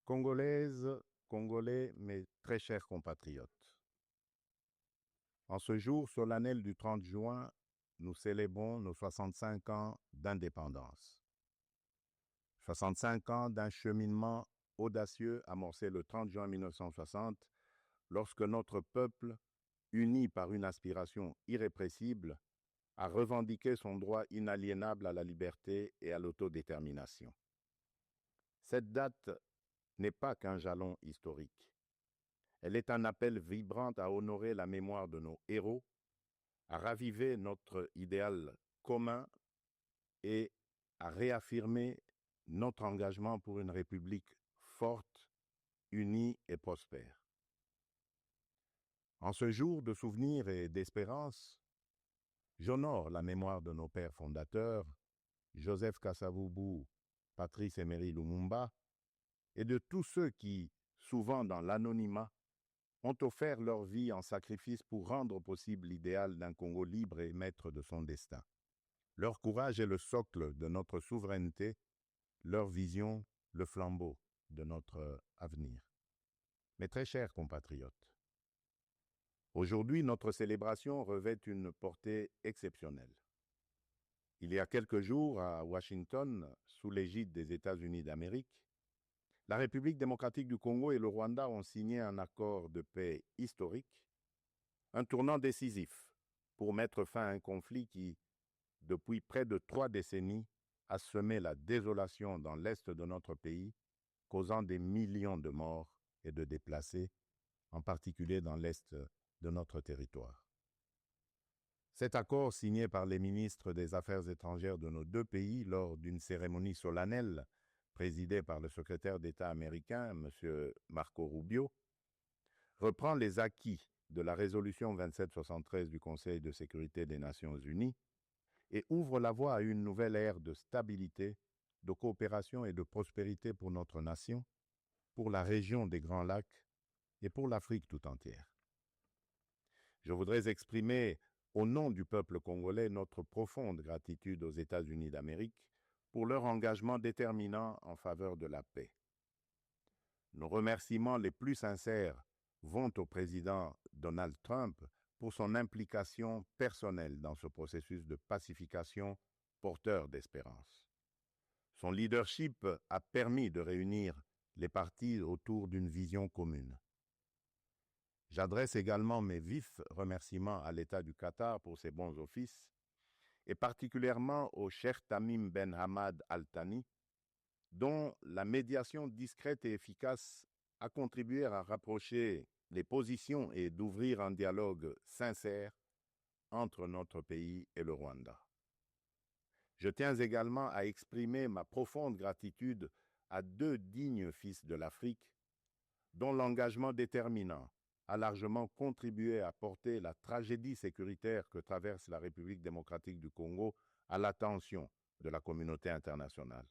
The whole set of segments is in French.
Congolaises, Congolais, mes très chers compatriotes, en ce jour solennel du 30 juin, nous célébrons nos 65 ans d'indépendance. 65 ans d'un cheminement audacieux amorcé le 30 juin 1960, lorsque notre peuple, uni par une aspiration irrépressible, a revendiqué son droit inaliénable à la liberté et à l'autodétermination. Cette date n'est pas qu'un jalon historique. Elle est un appel vibrant à honorer la mémoire de nos héros, à raviver notre idéal commun et à réaffirmer notre engagement pour une République forte, unie et prospère. En ce jour de souvenir et d'espérance, j'honore la mémoire de nos pères fondateurs, Joseph Kasavubu, Patrice Emery Lumumba, et de tous ceux qui, souvent dans l'anonymat, ont offert leur vie en sacrifice pour rendre possible l'idéal d'un Congo libre et maître de son destin. Leur courage est le socle de notre souveraineté, leur vision, le flambeau de notre avenir. Mes très chers compatriotes, aujourd'hui, notre célébration revêt une portée exceptionnelle. Il y a quelques jours, à Washington, sous l'égide des États-Unis d'Amérique, la République démocratique du Congo et le Rwanda ont signé un accord de paix historique, un tournant décisif pour mettre fin à un conflit qui, depuis près de 3 décennies, a semé la désolation dans l'est de notre pays, causant des millions de morts et de déplacés, en particulier dans l'est de notre territoire. Cet accord, signé par les ministres des Affaires étrangères de nos deux pays lors d'une cérémonie solennelle présidée par le secrétaire d'État américain, M. Marco Rubio, reprend les acquis de la résolution 2773 du Conseil de sécurité des Nations unies et ouvre la voie à une nouvelle ère de stabilité, de coopération et de prospérité pour notre nation, pour la région des Grands Lacs et pour l'Afrique tout entière. Je voudrais exprimer au nom du peuple congolais notre profonde gratitude aux États-Unis d'Amérique pour leur engagement déterminant en faveur de la paix. Nos remerciements les plus sincères vont au président Donald Trump pour son implication personnelle dans ce processus de pacification porteur d'espérance. Son leadership a permis de réunir les partis autour d'une vision commune. J'adresse également mes vifs remerciements à l'État du Qatar pour ses bons offices, et particulièrement au Cheikh Tamim Ben Hamad Al Thani, dont la médiation discrète et efficace a contribué à rapprocher les positions et d'ouvrir un dialogue sincère entre notre pays et le Rwanda. Je tiens également à exprimer ma profonde gratitude à 2 dignes fils de l'Afrique, dont l'engagement déterminant a largement contribué à porter la tragédie sécuritaire que traverse la République démocratique du Congo à l'attention de la communauté internationale.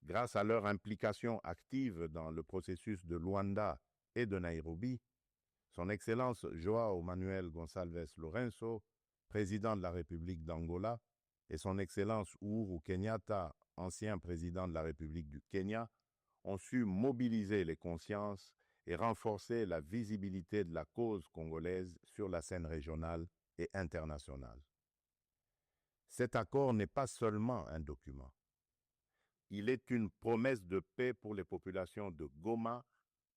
Grâce à leur implication active dans le processus de Luanda et de Nairobi, Son Excellence João Manuel Gonçalves Lourenço, président de la République d'Angola, et Son Excellence Uhuru Kenyatta, ancien président de la République du Kenya, ont su mobiliser les consciences et renforcer la visibilité de la cause congolaise sur la scène régionale et internationale. Cet accord n'est pas seulement un document. Il est une promesse de paix pour les populations de Goma,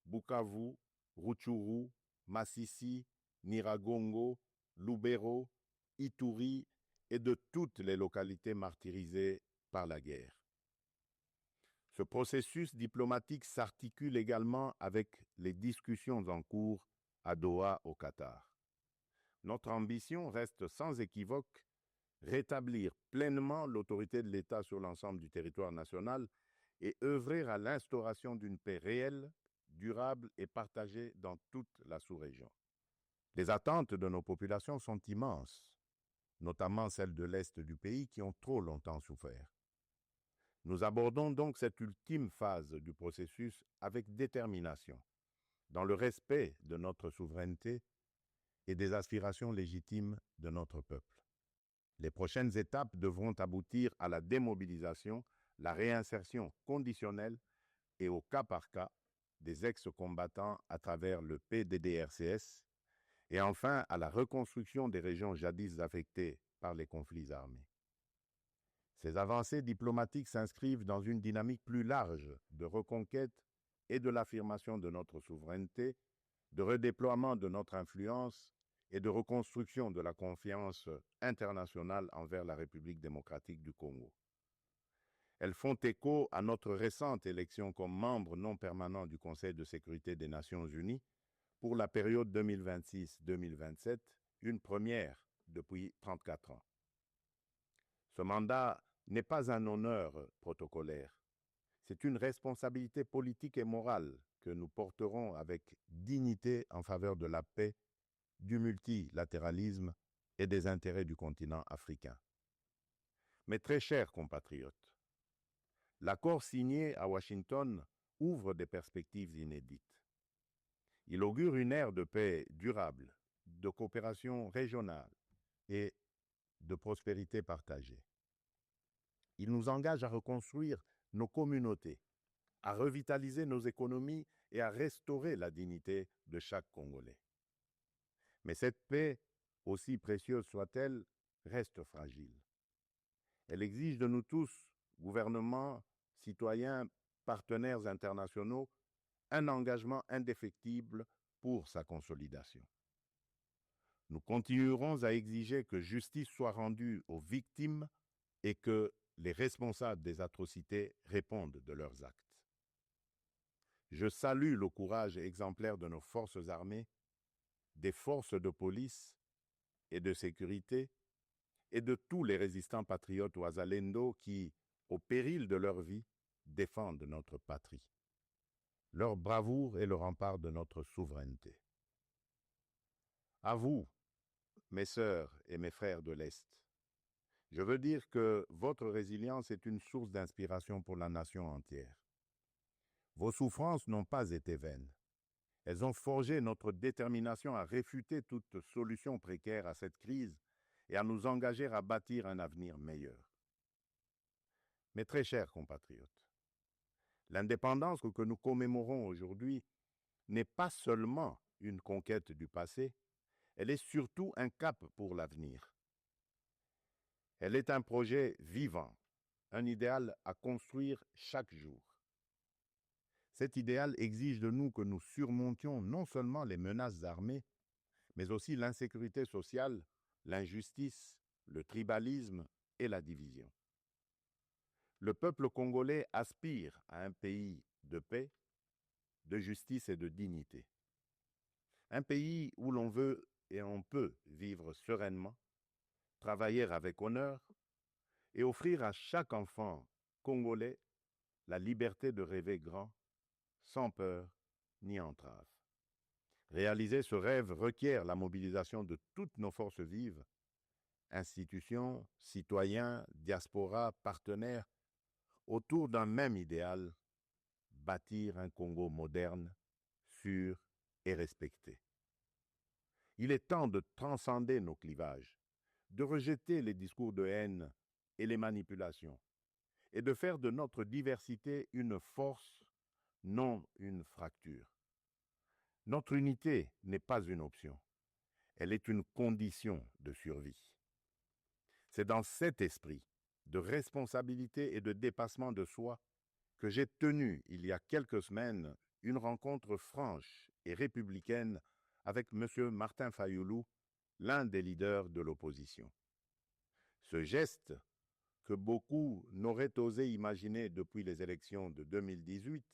Bukavu, Rutshuru, Masisi, Nyiragongo, Lubero, Ituri et de toutes les localités martyrisées par la guerre. Ce processus diplomatique s'articule également avec les discussions en cours à Doha, au Qatar. Notre ambition reste sans équivoque rétablir pleinement l'autorité de l'État sur l'ensemble du territoire national et œuvrer à l'instauration d'une paix réelle, durable et partagée dans toute la sous-région. Les attentes de nos populations sont immenses, notamment celles de l'Est du pays qui ont trop longtemps souffert. Nous abordons donc cette ultime phase du processus avec détermination, dans le respect de notre souveraineté et des aspirations légitimes de notre peuple. Les prochaines étapes devront aboutir à la démobilisation, la réinsertion conditionnelle, et au cas par cas des ex-combattants à travers le PDDRCS et enfin à la reconstruction des régions jadis affectées par les conflits armés. Ces avancées diplomatiques s'inscrivent dans une dynamique plus large de reconquête et de l'affirmation de notre souveraineté, de redéploiement de notre influence et de reconstruction de la confiance internationale envers la République démocratique du Congo. Elles font écho à notre récente élection comme membre non permanent du Conseil de sécurité des Nations Unies pour la période 2026-2027, une première depuis 34 ans. Ce mandat n'est pas un honneur protocolaire, c'est une responsabilité politique et morale que nous porterons avec dignité en faveur de la paix, du multilatéralisme et des intérêts du continent africain. Mes très chers compatriotes, l'accord signé à Washington ouvre des perspectives inédites. Il augure une ère de paix durable, de coopération régionale et de prospérité partagée. Il nous engage à reconstruire nos communautés, à revitaliser nos économies et à restaurer la dignité de chaque Congolais. Mais cette paix, aussi précieuse soit-elle, reste fragile. Elle exige de nous tous, gouvernements, citoyens, partenaires internationaux, un engagement indéfectible pour sa consolidation. Nous continuerons à exiger que justice soit rendue aux victimes et que les responsables des atrocités répondent de leurs actes. Je salue le courage exemplaire de nos forces armées, des forces de police et de sécurité et de tous les résistants patriotes ouazalendo qui, au péril de leur vie, défendent notre patrie. Leur bravoure est le rempart de notre souveraineté. À vous, mes sœurs et mes frères de l'Est, je veux dire que votre résilience est une source d'inspiration pour la nation entière. Vos souffrances n'ont pas été vaines. Elles ont forgé notre détermination à réfuter toute solution précaire à cette crise et à nous engager à bâtir un avenir meilleur. Mes très chers compatriotes, l'indépendance que nous commémorons aujourd'hui n'est pas seulement une conquête du passé, elle est surtout un cap pour l'avenir. Elle est un projet vivant, un idéal à construire chaque jour. Cet idéal exige de nous que nous surmontions non seulement les menaces armées, mais aussi l'insécurité sociale, l'injustice, le tribalisme et la division. Le peuple congolais aspire à un pays de paix, de justice et de dignité. Un pays où l'on veut et on peut vivre sereinement, travailler avec honneur et offrir à chaque enfant congolais la liberté de rêver grand, sans peur ni entrave. Réaliser ce rêve requiert la mobilisation de toutes nos forces vives, institutions, citoyens, diaspora, partenaires, autour d'un même idéal, bâtir un Congo moderne, sûr et respecté. Il est temps de transcender nos clivages, de rejeter les discours de haine et les manipulations, et de faire de notre diversité une force, non une fracture. Notre unité n'est pas une option, elle est une condition de survie. C'est dans cet esprit de responsabilité et de dépassement de soi que j'ai tenu, il y a quelques semaines, une rencontre franche et républicaine avec M. Martin Fayoulou, l'un des leaders de l'opposition. Ce geste, que beaucoup n'auraient osé imaginer depuis les élections de 2018,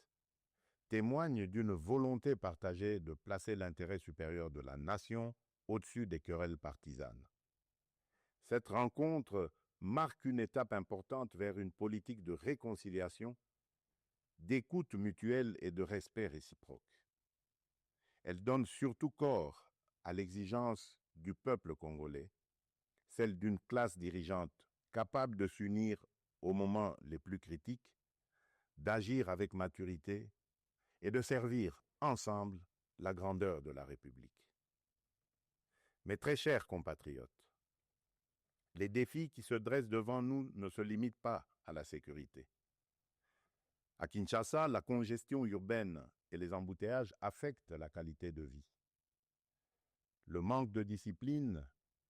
témoigne d'une volonté partagée de placer l'intérêt supérieur de la nation au-dessus des querelles partisanes. Cette rencontre marque une étape importante vers une politique de réconciliation, d'écoute mutuelle et de respect réciproque. Elle donne surtout corps à l'exigence du peuple congolais, celle d'une classe dirigeante capable de s'unir aux moments les plus critiques, d'agir avec maturité et de servir ensemble la grandeur de la République. Mes très chers compatriotes, les défis qui se dressent devant nous ne se limitent pas à la sécurité. À Kinshasa, la congestion urbaine et les embouteillages affectent la qualité de vie. Le manque de discipline,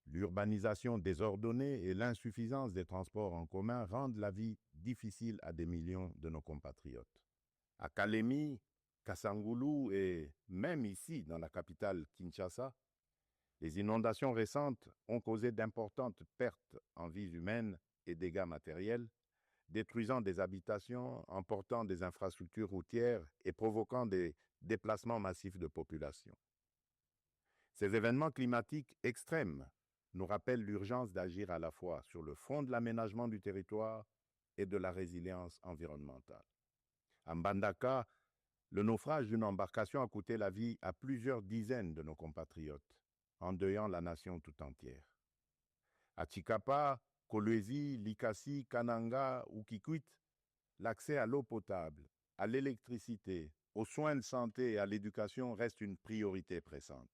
l'urbanisation désordonnée et l'insuffisance des transports en commun rendent la vie difficile à des millions de nos compatriotes. À Kalemi, Kasangoulou et même ici, dans la capitale Kinshasa, les inondations récentes ont causé d'importantes pertes en vies humaines et dégâts matériels, détruisant des habitations, emportant des infrastructures routières et provoquant des déplacements massifs de population. Ces événements climatiques extrêmes nous rappellent l'urgence d'agir à la fois sur le front de l'aménagement du territoire et de la résilience environnementale. À Mbandaka, le naufrage d'une embarcation a coûté la vie à plusieurs dizaines de nos compatriotes, endeuillant la nation tout entière. À Tshikapa, Kolwezi, Likasi, Kananga ou Kikwit, l'accès à l'eau potable, à l'électricité, aux soins de santé et à l'éducation reste une priorité pressante.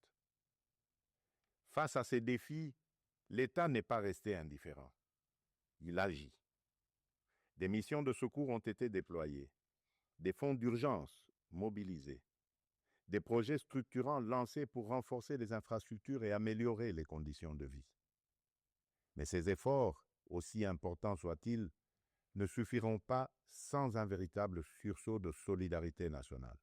Face à ces défis, l'État n'est pas resté indifférent. Il agit. Des missions de secours ont été déployées, des fonds d'urgence mobilisés, des projets structurants lancés pour renforcer les infrastructures et améliorer les conditions de vie. Mais ces efforts, aussi importants soient-ils, ne suffiront pas sans un véritable sursaut de solidarité nationale.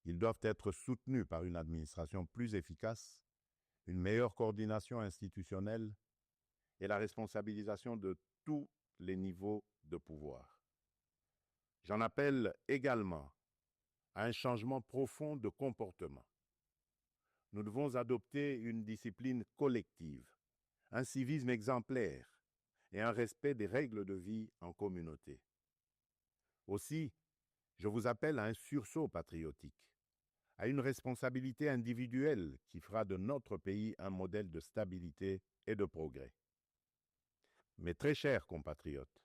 Ils doivent être soutenus par une administration plus efficace, une meilleure coordination institutionnelle et la responsabilisation de tous les niveaux de pouvoir. J'en appelle également à un changement profond de comportement. Nous devons adopter une discipline collective, un civisme exemplaire et un respect des règles de vie en communauté. Aussi, je vous appelle à un sursaut patriotique, à une responsabilité individuelle qui fera de notre pays un modèle de stabilité et de progrès. Mes très chers compatriotes,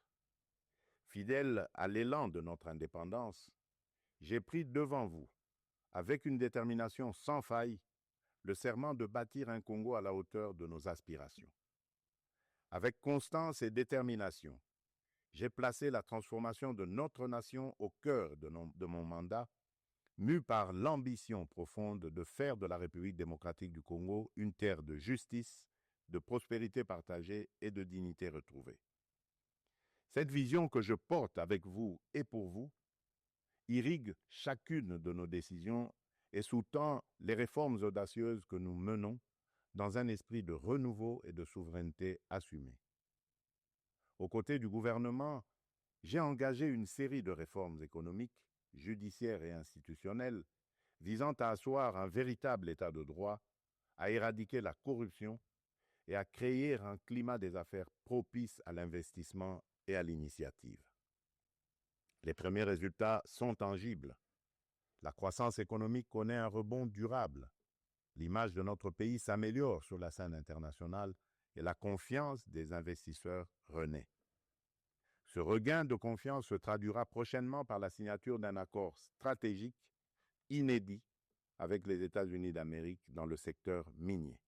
fidèles à l'élan de notre indépendance, j'ai pris devant vous, avec une détermination sans faille, le serment de bâtir un Congo à la hauteur de nos aspirations. Avec constance et détermination, j'ai placé la transformation de notre nation au cœur de mon mandat, mu par l'ambition profonde de faire de la République démocratique du Congo une terre de justice, de prospérité partagée et de dignité retrouvée. Cette vision que je porte avec vous et pour vous irrigue chacune de nos décisions et sous-tend les réformes audacieuses que nous menons dans un esprit de renouveau et de souveraineté assumée. Aux côtés du gouvernement, j'ai engagé une série de réformes économiques, judiciaires et institutionnelles visant à asseoir un véritable état de droit, à éradiquer la corruption et à créer un climat des affaires propice à l'investissement et à l'initiative. Les premiers résultats sont tangibles. La croissance économique connaît un rebond durable. L'image de notre pays s'améliore sur la scène internationale et la confiance des investisseurs renaît. Ce regain de confiance se traduira prochainement par la signature d'un accord stratégique inédit avec les États-Unis d'Amérique dans le secteur minier.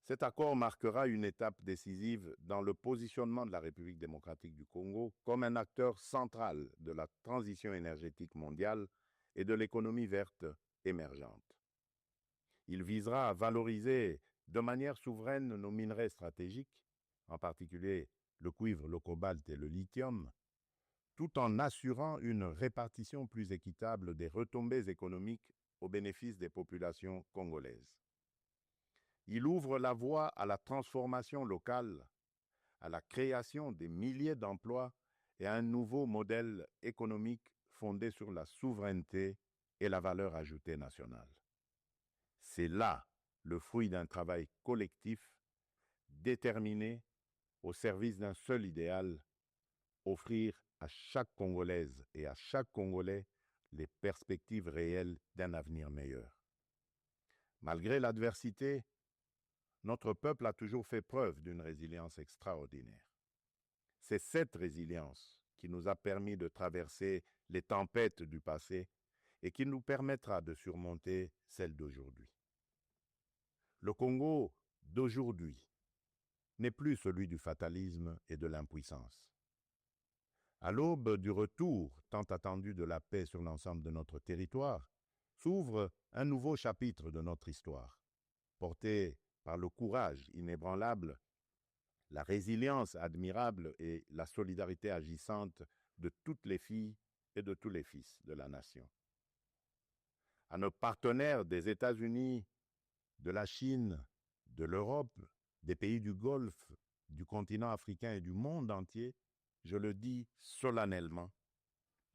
Cet accord marquera une étape décisive dans le positionnement de la République démocratique du Congo comme un acteur central de la transition énergétique mondiale et de l'économie verte émergente. Il visera à valoriser de manière souveraine nos minerais stratégiques, en particulier le cuivre, le cobalt et le lithium, tout en assurant une répartition plus équitable des retombées économiques au bénéfice des populations congolaises. Il ouvre la voie à la transformation locale, à la création des milliers d'emplois et à un nouveau modèle économique fondé sur la souveraineté et la valeur ajoutée nationale. C'est là le fruit d'un travail collectif, déterminé, au service d'un seul idéal, offrir à chaque Congolaise et à chaque Congolais les perspectives réelles d'un avenir meilleur. Malgré l'adversité, notre peuple a toujours fait preuve d'une résilience extraordinaire. C'est cette résilience qui nous a permis de traverser les tempêtes du passé et qui nous permettra de surmonter celles d'aujourd'hui. Le Congo d'aujourd'hui n'est plus celui du fatalisme et de l'impuissance. À l'aube du retour tant attendu de la paix sur l'ensemble de notre territoire, s'ouvre un nouveau chapitre de notre histoire, porté par le courage inébranlable, la résilience admirable et la solidarité agissante de toutes les filles et de tous les fils de la nation. À nos partenaires des États-Unis, de la Chine, de l'Europe, des pays du Golfe, du continent africain et du monde entier, je le dis solennellement,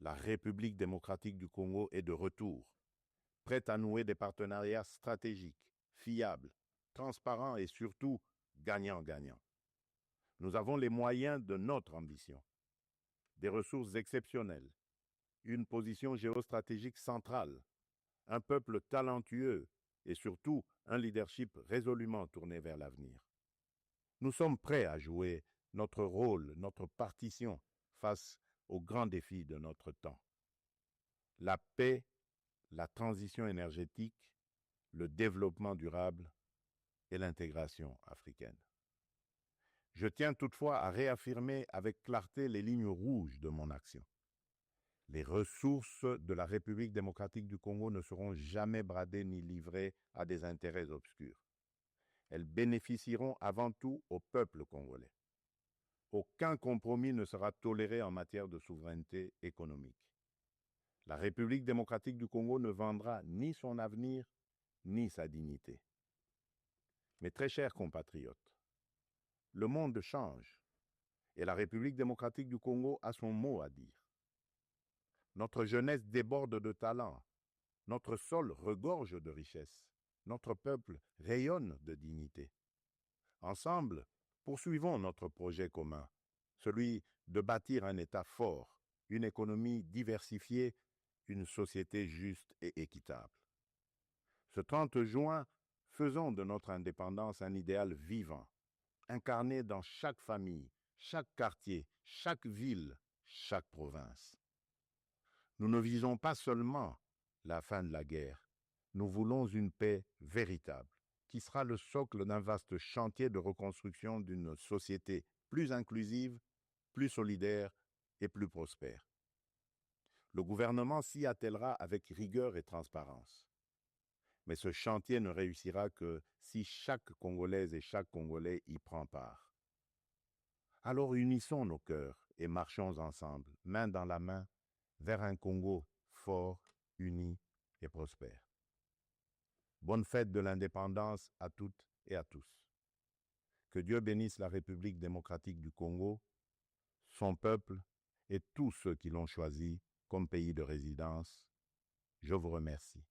la République démocratique du Congo est de retour, prête à nouer des partenariats stratégiques, fiables, transparents et surtout gagnant-gagnant. Nous avons les moyens de notre ambition, des ressources exceptionnelles, une position géostratégique centrale, un peuple talentueux et surtout un leadership résolument tourné vers l'avenir. Nous sommes prêts à jouer notre rôle, notre partition face aux grands défis de notre temps. La paix, la transition énergétique, le développement durable et l'intégration africaine. Je tiens toutefois à réaffirmer avec clarté les lignes rouges de mon action. Les ressources de la République démocratique du Congo ne seront jamais bradées ni livrées à des intérêts obscurs. Elles bénéficieront avant tout au peuple congolais. Aucun compromis ne sera toléré en matière de souveraineté économique. La République démocratique du Congo ne vendra ni son avenir, ni sa dignité. Mes très chers compatriotes, le monde change et la République démocratique du Congo a son mot à dire. Notre jeunesse déborde de talent, notre sol regorge de richesses, notre peuple rayonne de dignité. Ensemble, poursuivons notre projet commun, celui de bâtir un État fort, une économie diversifiée, une société juste et équitable. Ce 30 juin, faisons de notre indépendance un idéal vivant, incarné dans chaque famille, chaque quartier, chaque ville, chaque province. Nous ne visons pas seulement la fin de la guerre, nous voulons une paix véritable, qui sera le socle d'un vaste chantier de reconstruction d'une société plus inclusive, plus solidaire et plus prospère. Le gouvernement s'y attellera avec rigueur et transparence. Mais ce chantier ne réussira que si chaque Congolaise et chaque Congolais y prend part. Alors unissons nos cœurs et marchons ensemble, main dans la main, vers un Congo fort, uni et prospère. Bonne fête de l'indépendance à toutes et à tous. Que Dieu bénisse la République démocratique du Congo, son peuple et tous ceux qui l'ont choisi comme pays de résidence. Je vous remercie.